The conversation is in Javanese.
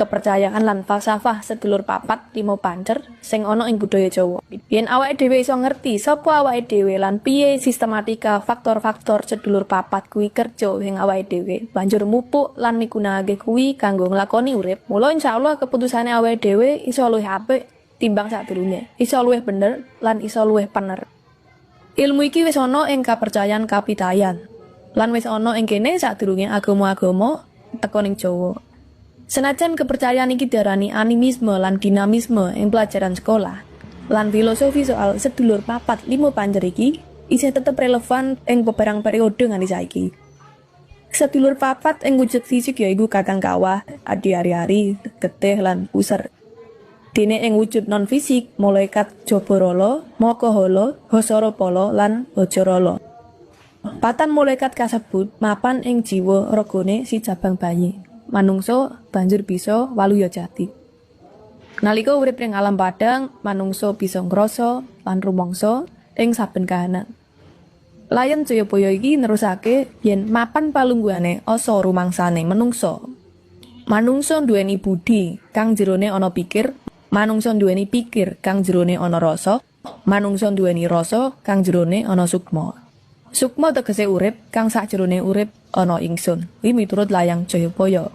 kepercayaan lan falsafah sedulur papat limo pancer sing ana ing budaya Jawa. Yen awake dhewe iso ngerti sapa awake dhewe lan piye sistematika faktor-faktor sedulur papat kuwi kerja ing awake dhewe, banjur mupuk lan migunakake kuwi kanggo nglakoni urip. Mula insyaallah keputusane awake dhewe iso luwih apik timbang sadurunge. Iso luwih bener lan iso luwih pener. Ilmu iki wis ana ing kapercayan kapitayan lan wis ana ing kene sadurunge agama-agama teka ning Jawa. Senajan kepercayaan iki diarani animisme lan dinamisme ing pelajaran sekolah, lan filosofi soal sedulur papat limo pancer iki isih tetep relevan ing beberang periode nganti saiki. Sedulur papat ing wujud fisik yaiku kakang kawah, adi ari-ari, getih lan user. Dene ing wujud non fisik malaikat Jabarala, Makahala, Hasarapala lan Bajarala. Patan malaikat kasebut mapan ing jiwa ragane si jabang bayi. Manungsa banjur bisa waluya jati. Nalika urip ing alam padang, manungsa bisa ngrasa lan rumangsa ing saben kahanan. Layan Jayabaya iki nerusake yen mapan palungguhane asa rumangsane manungsa. Manungsa nduweni budi kang jerone ana pikir, manungsa nduweni pikir kang jerone ana rasa, manungsa nduweni rasa kang jerone ana sukma. Sukma tegese urip kang sakjerone urip ana ingsun. Kuwi miturut Layang Jayabaya.